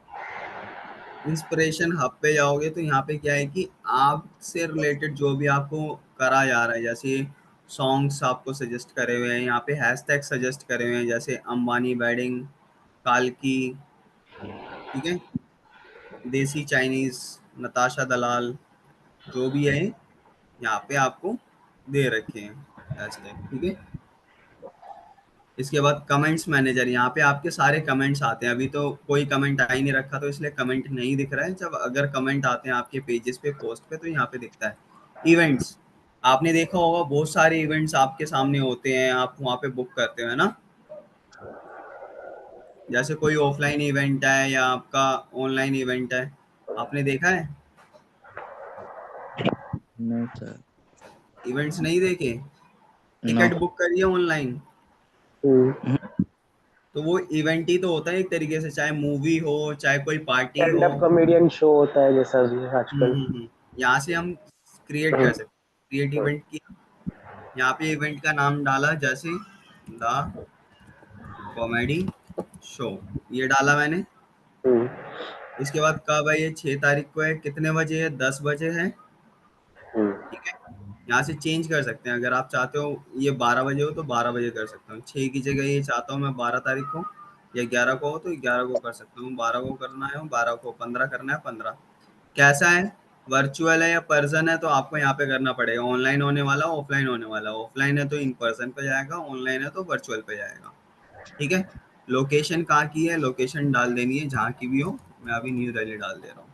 इंस्पिरेशन हब पे जाओगे तो यहाँ पे क्या है कि आपसे रिलेटेड जो भी आपको करा जा रहा है, जैसे सॉन्ग्स आपको सजेस्ट करे हुए हैं, यहाँ पे हैशटैग सजेस्ट करे हुए हैं, जैसे अंबानी वेडिंग, कालकी, ठीक है, देसी चाइनीज, नताशा दलाल, जो भी है, यहाँ पे आपको दे रखे हैं हैशटैग, ठीक है। इसके बाद कमेंट्स मैनेजर, यहाँ पे आपके सारे कमेंट्स आते हैं। अभी तो कोई कमेंट आ ही नहीं रखा तो इसलिए कमेंट नहीं दिख रहा है। जब अगर कमेंट आते हैं आपके पेजेस पे, पोस्ट पे, तो यहाँ पे दिखता है। इवेंट्स, आपने देखा होगा बहुत सारे इवेंट्स आपके सामने होते हैं, आप वहाँ पे बुक करते हो, है ना। जैसे कोई ऑफलाइन इवेंट है या आपका ऑनलाइन इवेंट है, आपने देखा है। नहीं सर। इवेंट्स नहीं देखे, नो। टिकट बुक करिए ऑनलाइन, हम्म। तो वो इवेंट ही तो होता है एक तरीके से, चाहे मूवी हो चाहे कोई पार्टी स्टैंड हो। अप कॉमेडियन शो होता है जैसा भी आजकल। यहाँ से हम क्रिएट कर सकते, क्रिएट इवेंट किया, यहाँ पे इवेंट का नाम डाला, जैसे द कॉमेडी शो, ये डाला मैंने। हम्म। इसके बाद कब है, ये 6 तारीख को है, कितने बजे है, 10 बजे है, हम्म। ठीक है। यहाँ से चेंज कर सकते हैं, अगर आप चाहते हो ये 12 बजे हो तो 12 बजे कर सकता हूँ, 6 की जगह ये चाहता हूँ मैं 12 तारीख को या 11 को हो तो 11 को कर सकता हूँ, 12 को करना है 12 को, 15 करना है 15। कैसा है, वर्चुअल है या पर्सन है, तो आपको यहाँ पे करना पड़ेगा, ऑनलाइन होने वाला, ऑफलाइन होने वाला। ऑफलाइन है तो इन पर्सन पे जाएगा, ऑनलाइन है तो वर्चुअल पे जाएगा, ठीक है। लोकेशन कहाँ की है, लोकेशन डाल देनी है जहाँ की भी हो, मैं अभी न्यू दिल्ली डाल दे रहा हूँ,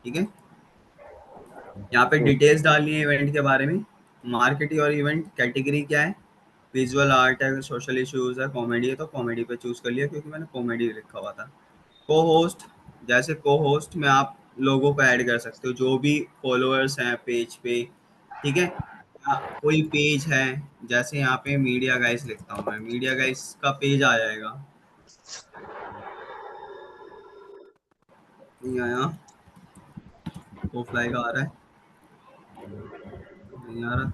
ठीक है। यहाँ पे डिटेल्स डालनी है इवेंट के बारे में, मार्केटिंग और इवेंट कैटेगरी क्या है, विजुअल आर्ट है, सोशल इश्यूज है, कॉमेडी है तो कॉमेडी पे चूज कर लिया क्योंकि मैंने कॉमेडी लिखा हुआ था। को होस्ट, जैसे को होस्ट में आप लोगों को ऐड कर सकते हो, जो भी फॉलोअर्स हैं पेज पे, ठीक है। या कोई पेज है, जैसे यहाँ पे मीडिया गाइस लिखता हूँ मैं, मीडिया गाइस का पेज आ जाएगा, नहीं आया, वो फ्लाई का आ रहा है, नहीं आ रहा,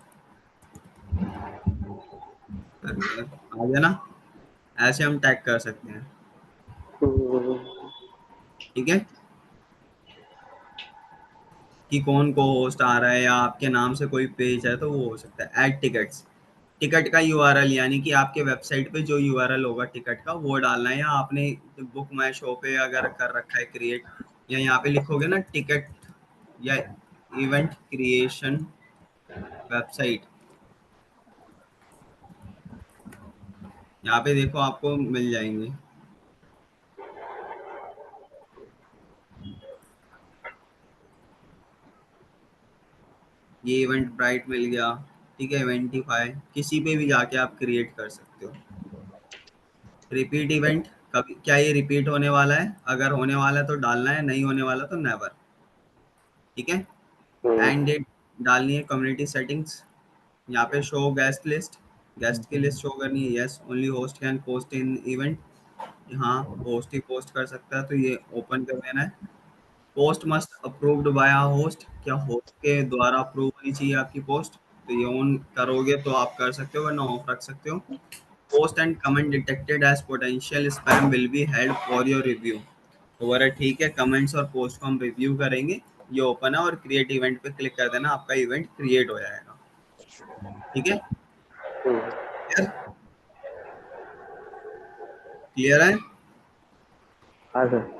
आ गया ना। ऐसे हम टैग कर सकते हैं, ठीक है, कि कौन को होस्ट आ रहा है या आपके नाम से कोई पेज है तो वो हो सकता है। ऐड टिकट्स, टिकट का यूआरएल, यानी कि आपके वेबसाइट पे जो यूआरएल होगा टिकट का वो डालना है, या आपने बुक माई शो पे अगर कर रखा है क्रिएट, या यहाँ पे लिखोगे ना टिकट या इवेंट क्रिएशन वेबसाइट, यहाँ पे देखो आपको मिल जाएंगे। ये इवेंट ब्राइट मिल गया, ठीक है। इवेंटिफाई, किसी पे भी जाके आप क्रिएट कर सकते हो। रिपीट इवेंट, कभी क्या ये रिपीट होने वाला है, अगर होने वाला है तो डालना है, नहीं होने वाला तो नेवर, ठीक है। एंड डेट डालनी है, कम्युनिटी सेटिंग्स, यहाँ पे शो गेस्ट लिस्ट, गेस्ट की लिस्ट शो करनी है, yes only host can post in event, यहाँ होस्ट ही पोस्ट कर सकता है तो ये ओपन कर देना है। Post must approved by a host, क्या होस्ट के द्वारा अप्रूव होनी चाहिए आपकी पोस्ट, तो ये ऑन करोगे तो आप कर सकते हो, वरना ऑफ रख सकते हो। Post and comment detected as potential spam will be held for your review, तो बोला ठीक है, कमेंट्स और पोस्ट को हम रिव्यू करेंगे। ये ओपन है और क्रिएट इवेंट पे क्लिक कर देना, आपका इवेंट क्रिएट हो जाएगा, ठीक है। क्लियर, क्लियर है। हाँ सर।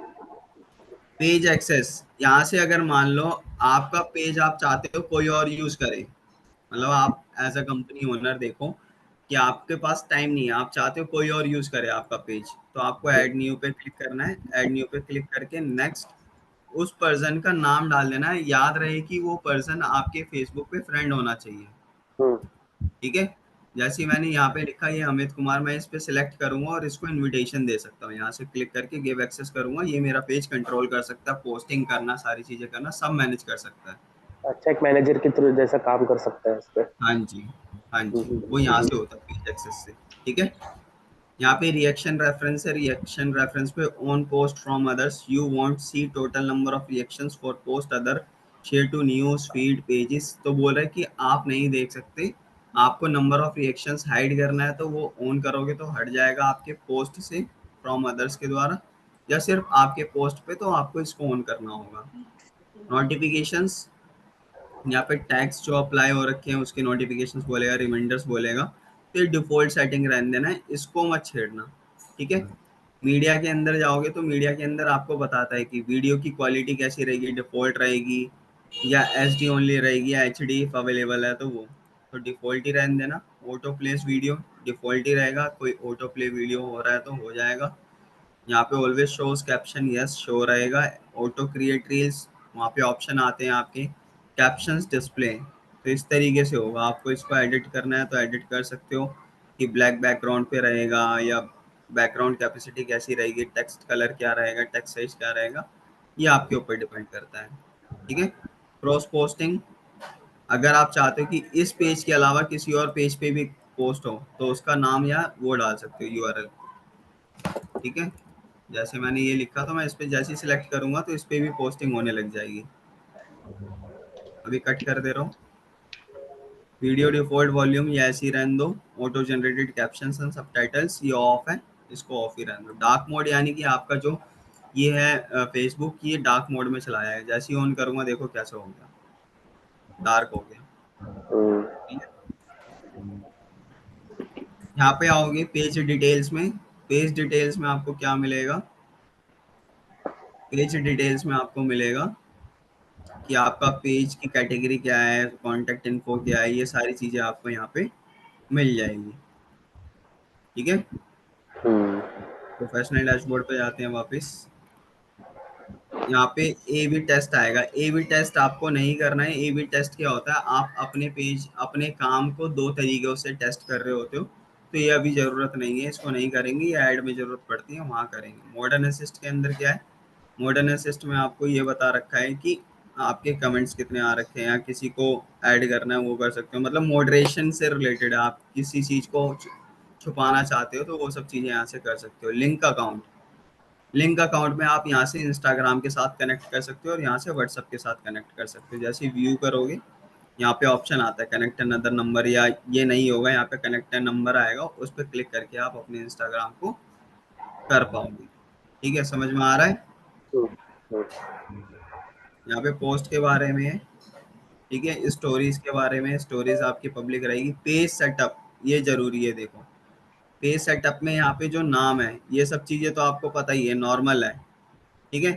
पेज एक्सेस, यहाँ से अगर मान लो आपका पेज आप चाहते हो कोई और यूज करे, मतलब आप एज अ कंपनी ओनर देखो कि आपके पास टाइम नहीं है, आप चाहते हो कोई और यूज करे आपका पेज, तो आपको ऐड न्यू पे क्लिक करना है। ऐड न्यू पे क्लिक करके नेक्स्ट, उस पर्सन का नाम डाल देना है, याद रहे कि वो पर्सन आपके फेसबुक पे फ्रेंड होना चाहिए, ठीक है। जैसे ही मैंने यहाँ पे लिखा ये अमित कुमार, मैं इस पे सिलेक्ट करूंगा और इसको इनविटेशन दे सकता हूँ, यहाँ से क्लिक करके गिव एक्सेस करूंगा, ये मेरा पेज कंट्रोल कर सकता है, पोस्टिंग करना, सारी चीजें करना, सब मैनेज कर सकता है। अच्छा, एक मैनेजर के थ्रू जैसा काम कर सकता है इस पे। हाँ जी, हाँ जी, वो यहाँ से होता है पेज एक्सेस से, ठीक है। यहाँ पे रिएक्शन रेफरेंस है, रिएक्शन रेफरेंस पे on post from others you want see total number of reactions for post other share to news feed pages, तो बोल रहा है कि आप नहीं देख सकते, आपको नंबर ऑफ रिएक्शंस हाइड करना है तो वो ऑन करोगे तो हट जाएगा आपके पोस्ट से, फ्रॉम अदर्स के द्वारा, या सिर्फ आपके पोस्ट पे, तो आपको इसको ऑन करना होगा। नोटिफिकेशंस, यहाँ पे टैग्स जो अप्लाई हो रखे हैं उसके नोटिफिकेशंस बोलेगा, रिमाइंडर्स बोलेगा, तो ये डिफॉल्ट सेटिंग रहने देना है, इसको मत छेड़ना, ठीक है। मीडिया के अंदर जाओगे तो मीडिया के अंदर आपको बताता है कि वीडियो की क्वालिटी कैसी रहेगी, डिफॉल्ट रहेगी, या एच ओनली रहेगी या एच डी अवेलेबल है तो वो, तो डिफ़ॉल्ट ही रहने देना। ऑटो प्लेस वीडियो डिफ़ॉल्ट ही रहेगा, कोई ऑटो प्ले वीडियो हो रहा है तो हो जाएगा। यहाँ पे always shows caption, yes show रहेगा। ऑटो क्रिएट रील्स, वहाँ पे ऑप्शन आते हैं आपके कैप्शंस डिस्प्ले, तो इस तरीके से होगा। आपको इसको एडिट करना है तो एडिट कर सकते हो कि ब्लैक बैकग्राउंड पे रहेगा या बैकग्राउंड कैपेसिटी कैसी रहेगी, टेक्स्ट कलर क्या रहेगा, टेक्स्ट साइज क्या रहेगा, ये आपके ऊपर डिपेंड करता है। ठीक है। क्रॉस पोस्टिंग, अगर आप चाहते हो कि इस पेज के अलावा किसी और पेज पे भी पोस्ट हो तो उसका नाम या वो डाल सकते हो, यूआरएल। ठीक है। जैसे मैंने ये लिखा तो मैं इस पे जैसे ही सिलेक्ट करूंगा तो इस पे भी पोस्टिंग होने लग जाएगी। अभी कट कर दे रहा हूँ। वीडियो डिफॉल्ट वॉल्यूम ये ऐसे ही रहने दो। Auto generated captions and subtitles ये ऑफ है, इसको ऑफ ही रहने दो। डार्क मोड यानी कि आपका जो ये है फेसबुक, ये डार्क मोड में चलाया है। जैसे ही ऑन करूंगा देखो कैसे हो गया, डार्क हो गया। ठीक है। यहाँ पे आओगे पेज डिटेल्स में। पेज डिटेल्स में आपको क्या मिलेगा, पेज डिटेल्स में आपको मिलेगा कि आपका पेज की कैटेगरी क्या है, कॉन्टेक्ट इन्फो क्या है, ये सारी चीज़ें आपको यहाँ पे मिल जाएंगी। ठीक है। प्रोफेशनल डैशबोर्ड पे जाते हैं वापस। यहाँ पे ए बी टेस्ट आएगा। ए बी टेस्ट आपको नहीं करना है। ए बी टेस्ट क्या होता है, आप अपने पेज अपने काम को दो तरीकों से टेस्ट कर रहे होते हो, तो ये अभी ज़रूरत नहीं है, इसको नहीं करेंगे, ये ऐड में ज़रूरत पड़ती है वहाँ करेंगे। मॉडर्न असिस्ट के अंदर क्या है, मॉडर्न असिस्ट में आपको ये बता रखा है कि आपके कमेंट्स कितने आ रखे हैं, या किसी को ऐड करना है वो कर सकते हो। मतलब मॉडरेशन से रिलेटेड है, आप किसी चीज़ को छुपाना चाहते हो तो वो सब चीज़ें यहाँ से कर सकते हो। लिंक अकाउंट, लिंक अकाउंट में आप यहाँ से इंस्टाग्राम के साथ कनेक्ट कर सकते हो और यहाँ से व्हाट्सअप के साथ कनेक्ट कर सकते हो। जैसे व्यू करोगे यहाँ पे ऑप्शन आता है कनेक्ट अनदर नंबर, या ये नहीं होगा, यहाँ पे कनेक्ट नंबर आएगा, उस पर क्लिक करके आप अपने इंस्टाग्राम को कर पाओगे। ठीक है, समझ में आ रहा है। यहाँ पे पोस्ट के बारे में है। ठीक है, स्टोरीज के बारे में, स्टोरीज आपकी पब्लिक रहेगी। पेज सेटअप ये जरूरी है। देखो पेज सेटअप में यहाँ पे जो नाम है ये सब चीजें तो आपको पता ही है, नॉर्मल है। ठीक है।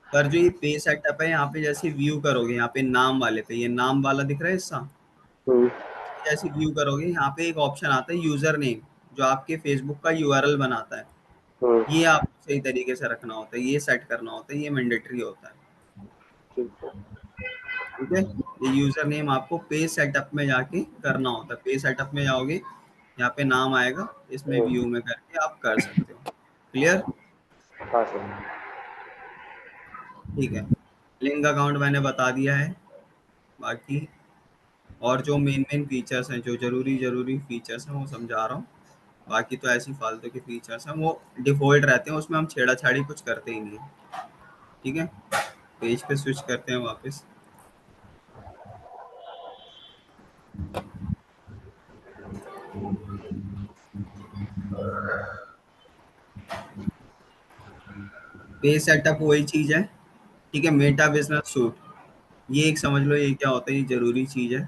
पर जो ये पेज सेटअप है यहाँ पे जैसे व्यू करोगे, यहाँ पे नाम वाले पे, ये नाम वाला दिख रहा है हिस्सा, जैसे व्यू करोगे यहाँ पे एक ऑप्शन आता है यूजर नेम, जो आपके फेसबुक का यूआरएल बनाता है। ये आपको सही तरीके से रखना होता है, ये सेट करना होता है, ये मैंडेटरी होता है। ठीक है। ये यूजर नेम आपको पेज सेटअप में जाके करना होता है। पेज सेटअप में जाओगे, यहाँ पे नाम आएगा, इसमें व्यू में करके आप कर सकते हो। क्लियर। हाँ सर। ठीक है। लिंक अकाउंट मैंने बता दिया है। बाकी और जो मेन मेन फीचर्स हैं, जो जरूरी फीचर्स हैं वो समझा रहा हूँ। बाकी तो ऐसी फालतू के फीचर्स हैं वो डिफॉल्ट रहते हैं, उसमें हम छेड़ा-छाड़ी कुछ करते ही नहीं है। ठीक है। पेज पे स्विच करते हैं वापस। पेज सेटअप वही चीज़ है। ठीक है। मेटा बिजनेस सूट, ये एक समझ लो ये क्या होता है, ये जरूरी चीज़ है।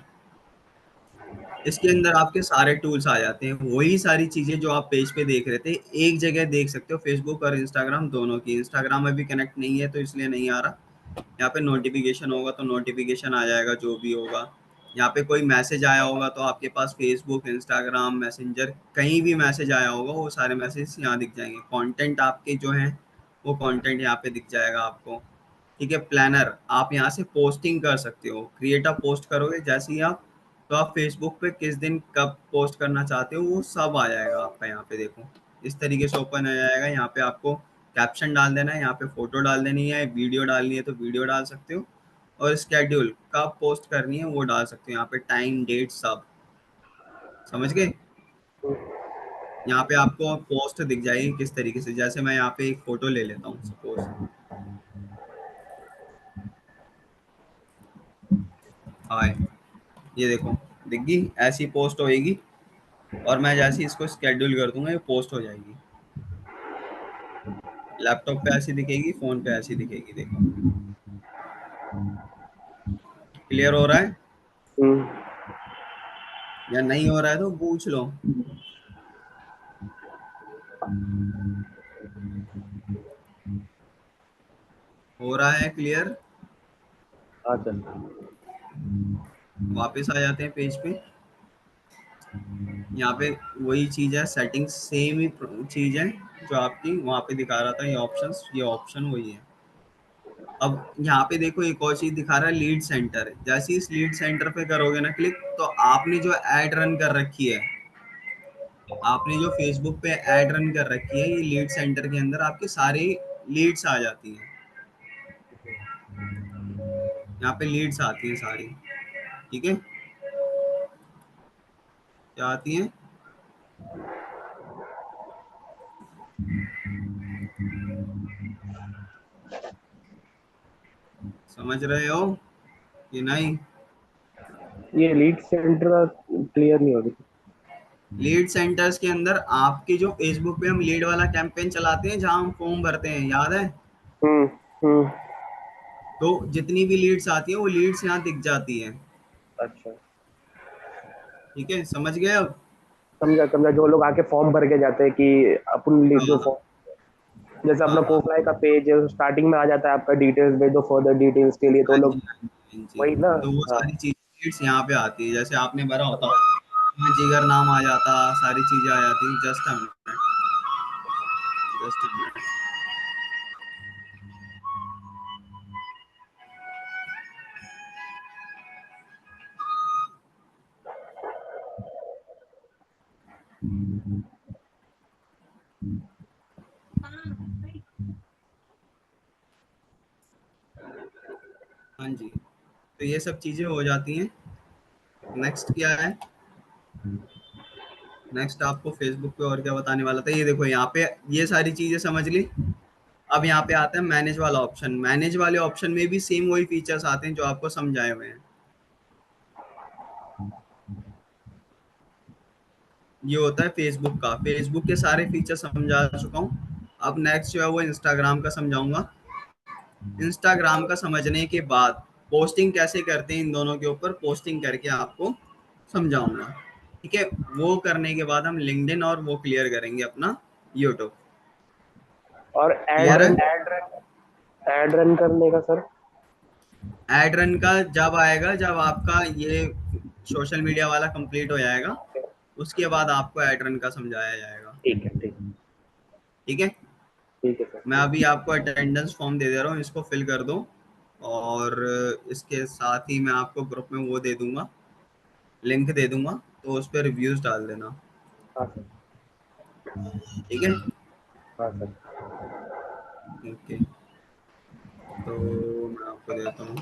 इसके अंदर आपके सारे टूल्स आ जाते हैं, वही सारी चीज़ें जो आप पेज पे देख रहे थे एक जगह देख सकते हो। फेसबुक और इंस्टाग्राम दोनों की। इंस्टाग्राम अभी कनेक्ट नहीं है तो इसलिए नहीं आ रहा। यहाँ पे नोटिफिकेशन होगा तो नोटिफिकेशन आ जाएगा जो भी होगा। यहाँ पे कोई मैसेज आया होगा तो आपके पास फेसबुक, इंस्टाग्राम, मैसेंजर, कहीं भी मैसेज आया होगा वो सारे मैसेज यहाँ दिख जाएंगे। कंटेंट आपके जो हैं वो कंटेंट यहाँ पे दिख जाएगा आपको। ठीक है। प्लानर, आप यहाँ से पोस्टिंग कर सकते हो। क्रिएट अ पोस्ट करोगे जैसे ही आप, तो आप फेसबुक पे किस दिन कब पोस्ट करना चाहते हो वो सब आ जाएगा आपका। यहाँ पे देखो इस तरीके से ओपन आ जाएगा। यहाँ पे आपको कैप्शन डाल देना है, यहाँ पे फोटो डाल देनी है, वीडियो डालनी है तो वीडियो डाल सकते हो, और स्केड्यूल कब पोस्ट करनी है वो डाल सकते हो। यहाँ पे टाइम डेट सब समझ गए। यहाँ पे आपको पोस्ट दिख जाएगी किस तरीके से। जैसे मैं यहाँ पे एक फोटो ले लेता हूँ सपोज, हाय, ये देखो दिख गई, ऐसी पोस्ट होएगी। और मैं जैसे ही इसको स्केड्यूल कर दूंगा ये पोस्ट हो जाएगी। लैपटॉप पे ऐसी दिखेगी, फोन पे ऐसी दिखेगी। देखो क्लियर हो रहा है, या नहीं हो रहा है तो पूछ लो। हो रहा है क्लियर। हाँ सर। वापस आ जाते हैं पेज पे। यहाँ पे वही चीज़ है, सेटिंग्स सेम ही चीज़ है जो आपकी वहाँ पे दिखा रहा था, ये ऑप्शन वही है। अब यहाँ पे देखो एक और चीज़ दिखा रहा है, लीड सेंटर। जैसे इस लीड सेंटर पे करोगे ना क्लिक, तो आपने जो ऐड रन कर रखी है, आपने जो फेसबुक पे ऐड रन कर रखी है, ये लीड सेंटर के अंदर आपकी सारी लीड्स आ जाती हैं। यहाँ पे लीड्स आती हैं सारी, ठीक है। क्या आती हैं? समझ रहे हो कि नहीं? ये लीड सेंटर क्लियर नहीं हो रही। लीड सेंटर्स के अंदर आपके जो फेसबुक पे हम लीड वाला कैंपेन चलाते हैं, जहां हम फॉर्म भरते हैं, याद है? हम्म। हम्म। तो जितनी भी लीड्स आती है वो लीड्स यहाँ दिख जाती है। अच्छा, ठीक है, समझ गए अब? समझा समझा। जो लोग आके फॉर्म भर के जाते हैं कि अपन जो हाँ फॉर्म, जैसे हाँ अपना हाँ कोफलाई का पेज स्टार्टिंग में आ जाता है आपका डिटेल्स भेज दो फर्दर डिटेल्स के लिए, तो हाँ जी, लोग हाँ जी, हाँ जी। वही ना। तो वो हाँ। सारी चीज लीड्स यहाँ पे आती है, जैसे आपने भरा होता, यहाँ जिगर नाम आ जाता, सारी चीजें आ जाती। Just a minute, just a minute. हाँ जी, तो ये सब चीजें हो जाती हैं। नेक्स्ट क्या है? नेक्स्ट आपको फेसबुक पे और क्या बताने वाला था, ये देखो यहाँ पे ये सारी चीजें समझ ली। अब यहाँ पे आता है मैनेज वाला ऑप्शन। मैनेज वाले ऑप्शन में भी सेम वही फीचर्स आते हैं जो आपको समझाए हुए हैं। ये होता है फेसबुक का, फेसबुक के सारे फीचर समझा चुका हूँ। अब नेक्स्ट जो है वो इंस्टाग्राम का समझाऊंगा। इंस्टाग्राम का समझने के बाद पोस्टिंग कैसे करते हैं, इन दोनों के ऊपर पोस्टिंग करके आपको समझाऊंगा। ठीक है, वो करने के बाद हम लिंक्डइन और वो क्लियर करेंगे अपना यूट्यूब। और क्लियर है? एड रन करने का सर? एड रन का जब आएगा, जब आपका ये सोशल मीडिया वाला कंप्लीट हो जाएगा, उसके बाद आपको एड रन का समझाया जाएगा। ठीक है, ठीक। ठीक है, ठीक है मैं सर। अभी आपको अटेंडेंस फॉर्म दे दे रहा हूँ, इसको फिल कर दो। और इसके साथ ही मैं आपको ग्रुप में वो दे दूंगा, लिंक दे दूंगा, तो उस पर रिव्यूज डाल देना। हाँ सर। ठीक है, हाँ सर। ओके। तो मैं आपको देता हूँ।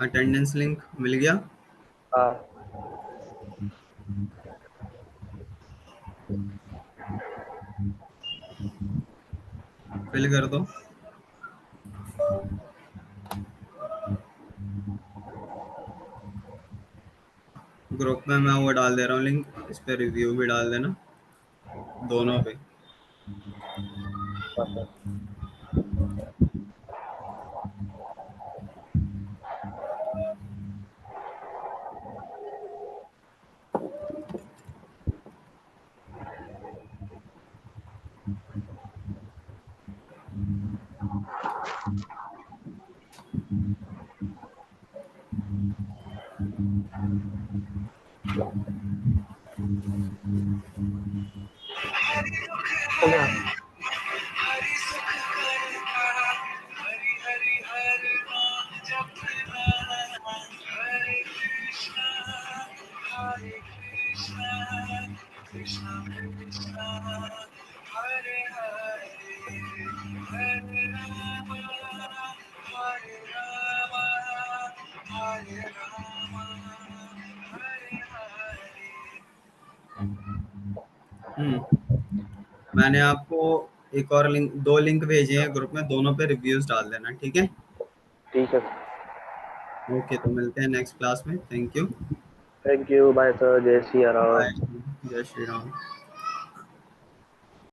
अटेंडेंस लिंक मिल गया? हाँ। फिल कर दो। ग्रुप में मैं वो डाल दे रहा हूँ लिंक, इस पर रिव्यू भी डाल देना, दोनों पे। हाँ सर। हो गया। मैंने आपको एक और लिंक, दो लिंक भेजे हैं ग्रुप में, दोनों पे रिव्यूज डाल देना। ठीक है, ठीक है। ओके। तो मिलते हैं नेक्स्ट क्लास में। Thank you, thank you. Bye sir. जय श्री राम। बाय, जय श्री राम।